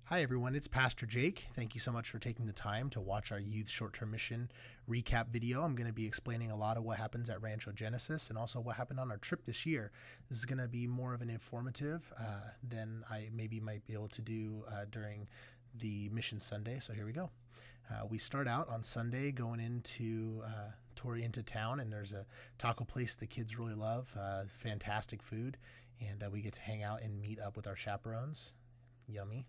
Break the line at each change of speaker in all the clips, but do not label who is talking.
Hi, everyone. It's Pastor Jake. Thank you so much for taking the time to watch our youth short-term mission recap video. I'm going to be explaining a lot of what happens at Rancho Genesis and also what happened on our trip this year. This is going to be more of an informative than I maybe might be able to do during the Mission Sunday. So here we go. We start out on Sunday going into into town, and there's a taco place the kids really love. Fantastic food, and we get to hang out and meet up with our chaperones. Yummy.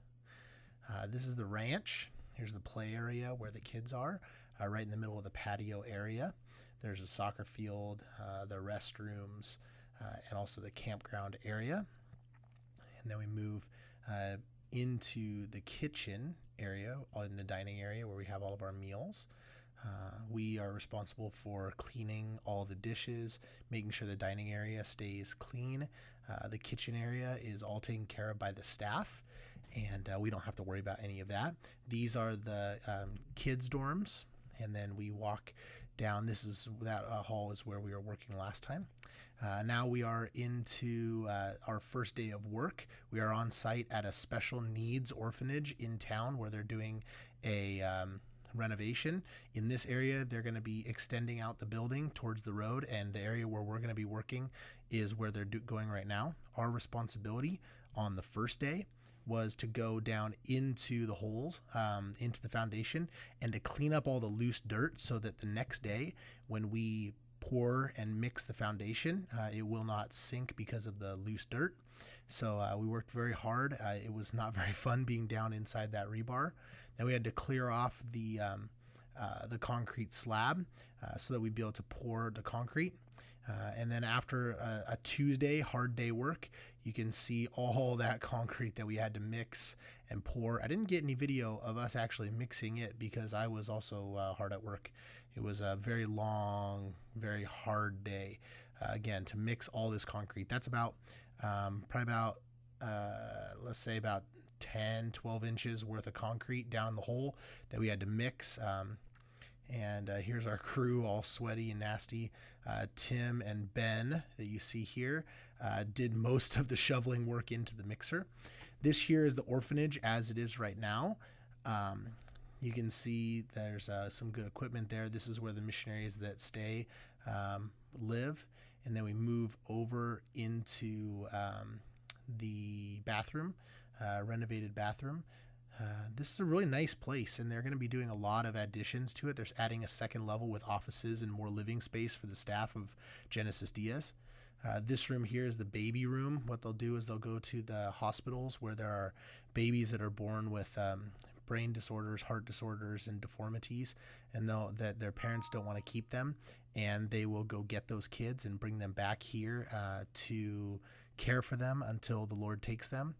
This is the ranch. Here's the play area where the kids are, right in the middle of the patio area. There's a soccer field, the restrooms, and also the campground area. And then we move into the kitchen area, in the dining area where we have all of our meals. We are responsible for cleaning all the dishes, making sure the dining area stays clean. The kitchen area is all taken care of by the staff, and we don't have to worry about any of that. These are the kids' dorms, and then we walk down. That hall is where we were working last time. Now we are into our first day of work. We are on site at a special needs orphanage in town where they're doing a renovation. In this area, they're going to be extending out the building towards the road, and the area where we're going to be working is where they're going right now. Our responsibility on the first day was to go down into the holes, into the foundation, and to clean up all the loose dirt so that the next day when we pour and mix the foundation, it will not sink because of the loose dirt. So we worked very hard. It was not very fun being down inside that rebar. Then we had to clear off the concrete slab so that we'd be able to pour the concrete. And then after a Tuesday hard day work, you can see all that concrete that we had to mix and pour. I didn't get any video of us actually mixing it because I was also hard at work. It was a very long, very hard day. Again, to mix all this concrete. That's about, let's say about 10, 12 inches worth of concrete down in the hole that we had to mix. And here's our crew all sweaty and nasty. Tim and Ben that you see here did most of the shoveling work into the mixer. This here is the orphanage as it is right now. You can see there's some good equipment there. This is where the missionaries that stay live. And then we move over into the bathroom, renovated bathroom. This is a really nice place, and they're going to be doing a lot of additions to it. They're adding a second level with offices and more living space for the staff of Genesis Diaz. This room here is the baby room. What they'll do is they'll go to the hospitals where there are babies that are born with brain disorders, heart disorders, and deformities, and that their parents don't want to keep them, and they will go get those kids and bring them back here to care for them until the Lord takes them.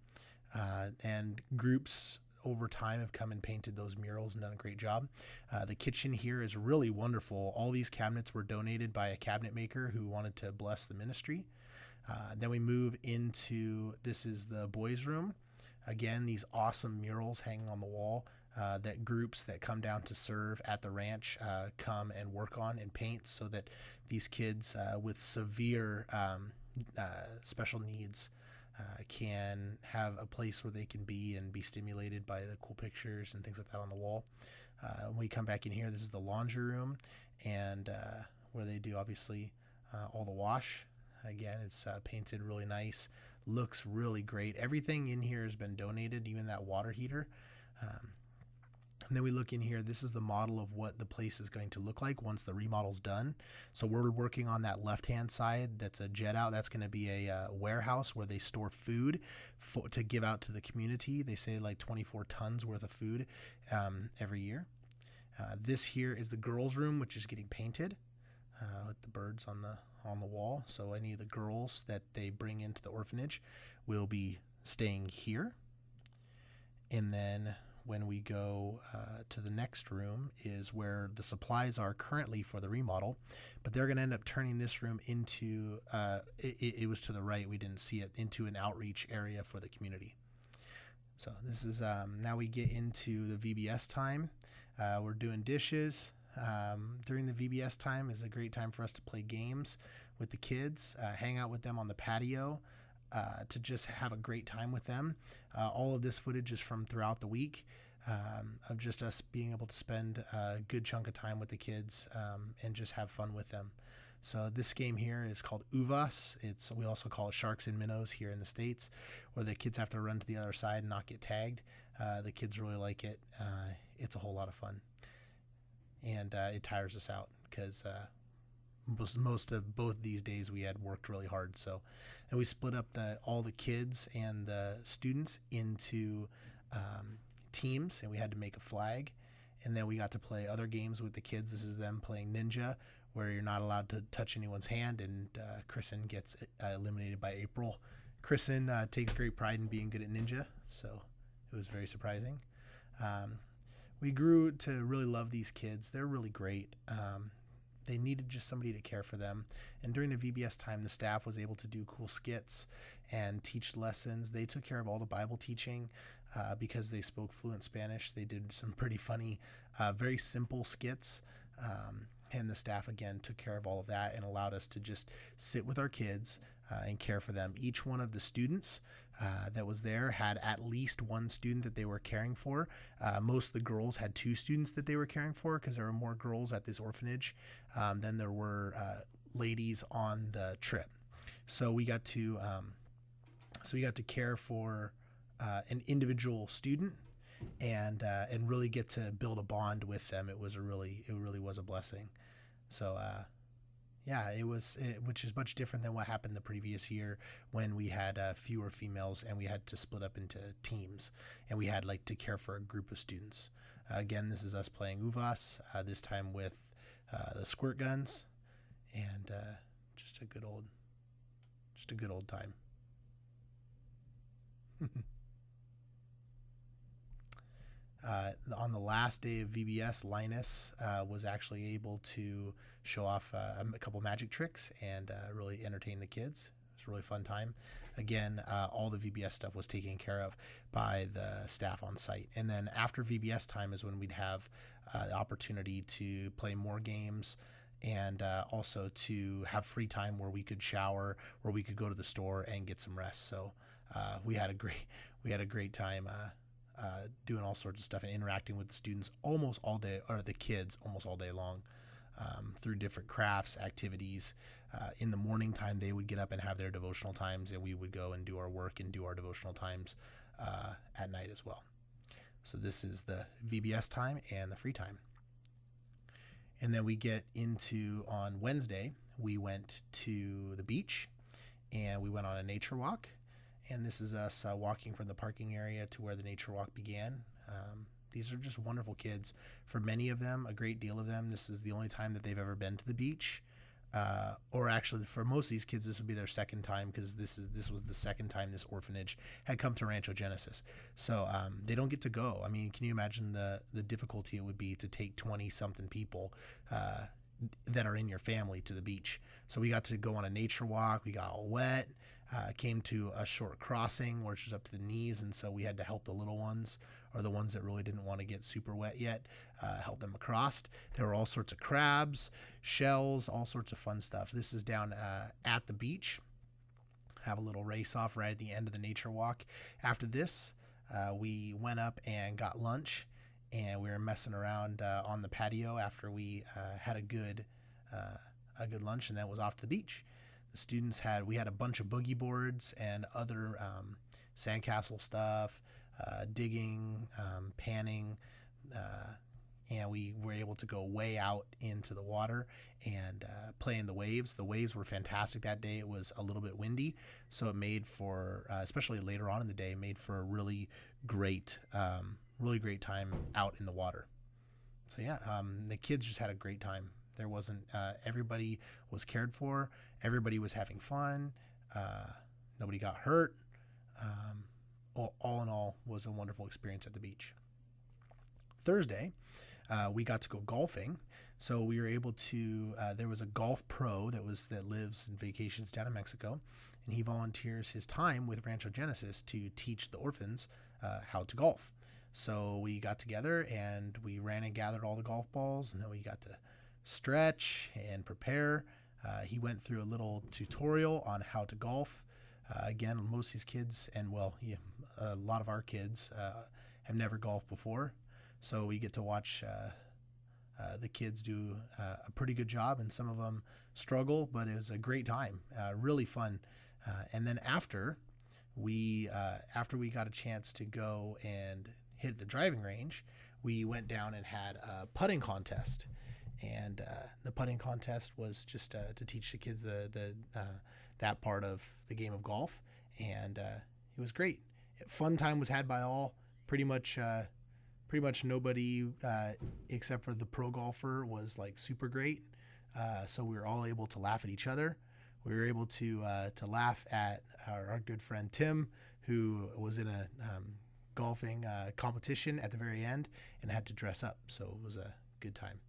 And groups over time have come and painted those murals and done a great job. The kitchen here is really wonderful. All these cabinets were donated by a cabinet maker who wanted to bless the ministry. Then we move into, this is the boys' room. Again, these awesome murals hanging on the wall that groups that come down to serve at the ranch come and work on and paint so that these kids with severe special needs can have a place where they can be and be stimulated by the cool pictures and things like that on the wall. When we come back in here, this is the laundry room, and where they do obviously all the wash. Again, it's painted really nice, looks really great. Everything in here has been donated, even that water heater. And then we look in here. This is the model of what the place is going to look like once the remodel's done. So we're working on that left-hand side. That's a jet out. That's going to be a warehouse where they store food to give out to the community. They say like 24 tons worth of food every year. This here is the girls' room, which is getting painted with the birds on the wall. So any of the girls that they bring into the orphanage will be staying here. And then when we go to the next room is where the supplies are currently for the remodel, but they're going to end up turning this room into, it was to the right, we didn't see it, into an outreach area for the community. So this is, now we get into the VBS time. We're doing dishes. During the VBS time is a great time for us to play games with the kids, hang out with them on the patio. to just have a great time with them. All of this footage is from throughout the week, of just us being able to spend a good chunk of time with the kids, and just have fun with them. So this game here is called Uvas. We also call it Sharks and Minnows here in the States, where the kids have to run to the other side and not get tagged. The kids really like it. It's a whole lot of fun. And it tires us out because most of both these days we had worked really hard. So, and we split up all the kids and the students into teams, and we had to make a flag. And then we got to play other games with the kids. This is them playing Ninja, where you're not allowed to touch anyone's hand, and Kristen gets eliminated by April. Kristen takes great pride in being good at Ninja, so it was very surprising. We grew to really love these kids. They're really great. They needed just somebody to care for them. And during the VBS time, the staff was able to do cool skits and teach lessons. They took care of all the Bible teaching because they spoke fluent Spanish. They did some pretty funny, very simple skits. And the staff, again, took care of all of that and allowed us to just sit with our kids and care for them. Each one of the students that was there had at least one student that they were caring for. Most of the girls had 2 students that they were caring for because there were more girls at this orphanage than there were ladies on the trip. So we got to care for an individual student and really get to build a bond with them. It really was a blessing. So which is much different than what happened the previous year when we had fewer females and we had to split up into teams and we had to care for a group of students. Again, this is us playing Uvas, this time with the squirt guns, and just a good old time. On the last day of VBS, Linus was actually able to show off a couple magic tricks and really entertain the kids. It was a really fun time. Again, all the VBS stuff was taken care of by the staff on site. And then after VBS time is when we'd have the opportunity to play more games and also to have free time where we could shower, where we could go to the store and get some rest. So we had a great time doing all sorts of stuff and interacting with the students almost all day, or the kids almost all day long, through different crafts, activities. In the morning time, they would get up and have their devotional times, and we would go and do our work and do our devotional times at night as well. So this is the VBS time and the free time. And then we get into, on Wednesday, we went to the beach and we went on a nature walk. And this is us walking from the parking area to where the nature walk began. These are just wonderful kids. For many of them, a great deal of them, this is the only time that they've ever been to the beach. Or actually, for most of these kids, this would be their second time, because this was the second time this orphanage had come to Rancho Genesis. So they don't get to go. I mean, can you imagine the difficulty it would be to take 20-something people that are in your family to the beach? So we got to go on a nature walk. We got all wet. Came to a short crossing which was up to the knees, and so we had to help the little ones, or the ones that really didn't want to get super wet yet, help them across. There were all sorts of crabs, shells, all sorts of fun stuff. This is down at the beach. Have a little race off right at the end of the nature walk. After this, we went up and got lunch, and we were messing around on the patio after we had a good lunch, and then it was off to the beach. The students we had a bunch of boogie boards and other sandcastle stuff, digging, panning, and we were able to go way out into the water and play in the waves. The waves were fantastic that day. It was a little bit windy, so it made for, especially later on in the day, made for a really great time out in the water. So yeah, the kids just had a great time. There wasn't, everybody was cared for. Everybody was having fun. Nobody got hurt. All in all, was a wonderful experience at the beach. Thursday, we got to go golfing. So we were able to, there was a golf pro that lives and vacations down in Mexico, and he volunteers his time with Rancho Genesis to teach the orphans how to golf. So we got together and we ran and gathered all the golf balls, and then we got to stretch and prepare. He went through a little tutorial on how to golf. Again, most of these kids, and well, yeah, a lot of our kids have never golfed before, so we get to watch the kids do a pretty good job, and some of them struggle, but it was a great time, really fun. And then after we got a chance to go and hit the driving range, we went down and had a putting contest. And the putting contest was just to teach the kids that part of the game of golf, and it was great. Fun time was had by all. Pretty much nobody except for the pro golfer was like super great. So we were all able to laugh at each other. We were able to laugh at our good friend Tim, who was in a golfing competition at the very end and had to dress up. So it was a good time.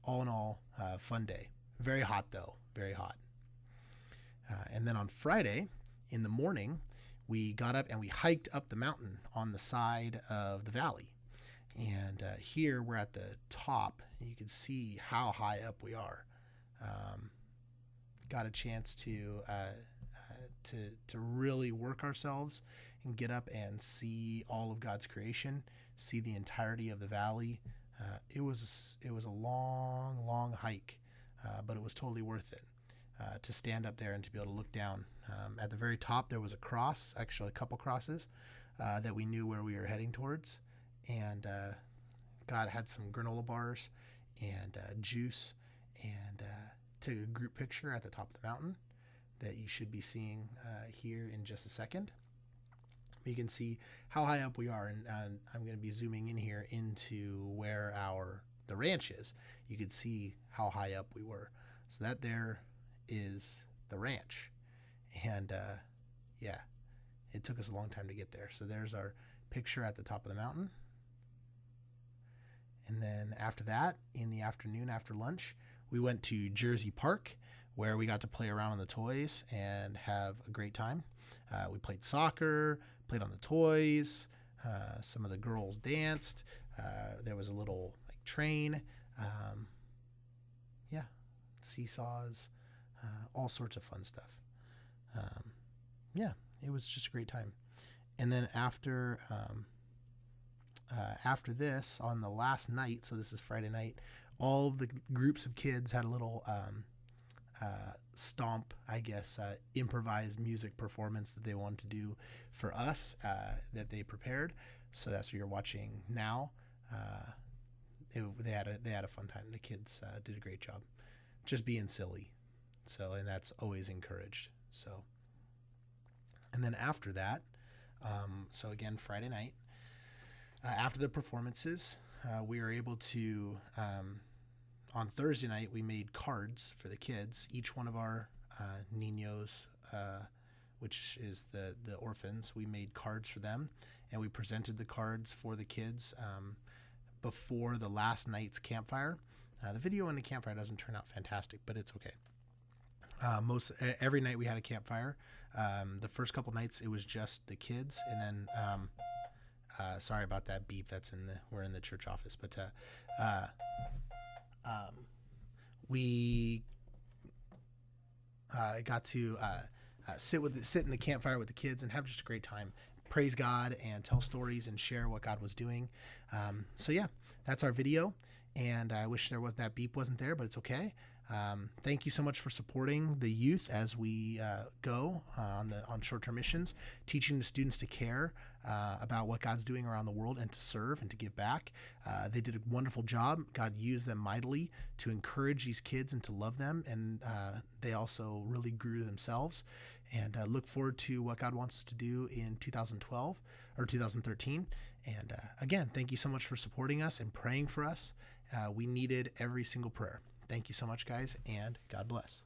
All in all, fun day. Very hot though, very hot. And then on Friday in the morning, we got up and we hiked up the mountain on the side of the valley. And here we're at the top, and you can see how high up we are. Got a chance to really work ourselves and get up and see all of God's creation, see the entirety of the valley. It was a long hike, but it was totally worth it to stand up there and to be able to look down. At the very top, there was a cross, actually a couple crosses, that we knew where we were heading towards. And God had some granola bars and juice, and took a group picture at the top of the mountain that you should be seeing here in just a second. You can see how high up we are, and I'm going to be zooming in here into where the ranch is. You can see how high up we were. So that there is the ranch, and yeah, it took us a long time to get there. So there's our picture at the top of the mountain. And then after that, in the afternoon after lunch, we went to Jersey Park, where we got to play around on the toys and have a great time. We played soccer, played on the toys. Some of the girls danced. There was a little train. Yeah, seesaws, all sorts of fun stuff. Yeah, it was just a great time. And then after this, on the last night, so this is Friday night, all of the groups of kids had a little stomp, I guess, improvised music performance that they wanted to do for us, that they prepared. So that's what you're watching now. They had a fun time. The kids did a great job, just being silly. So, and that's always encouraged. So, and then after that, so again, Friday night, after the performances, we were able to, on Thursday night, we made cards for the kids. Each one of our niños, which is the orphans, we made cards for them, and we presented the cards for the kids before the last night's campfire. The video in the campfire doesn't turn out fantastic, but it's okay. Every night we had a campfire. The first couple nights it was just the kids, and then sorry about that beep. We're in the church office, but we got to sit in the campfire with the kids and have just a great time. Praise God and tell stories and share what God was doing. So yeah, that's our video. And I wish that beep wasn't there, but it's okay. Thank you so much for supporting the youth as we go on short-term missions, teaching the students to care about what God's doing around the world and to serve and to give back. They did a wonderful job. God used them mightily to encourage these kids and to love them, and they also really grew themselves. And look forward to what God wants us to do in 2012 or 2013. And again, thank you so much for supporting us and praying for us. We needed every single prayer. Thank you so much, guys, and God bless.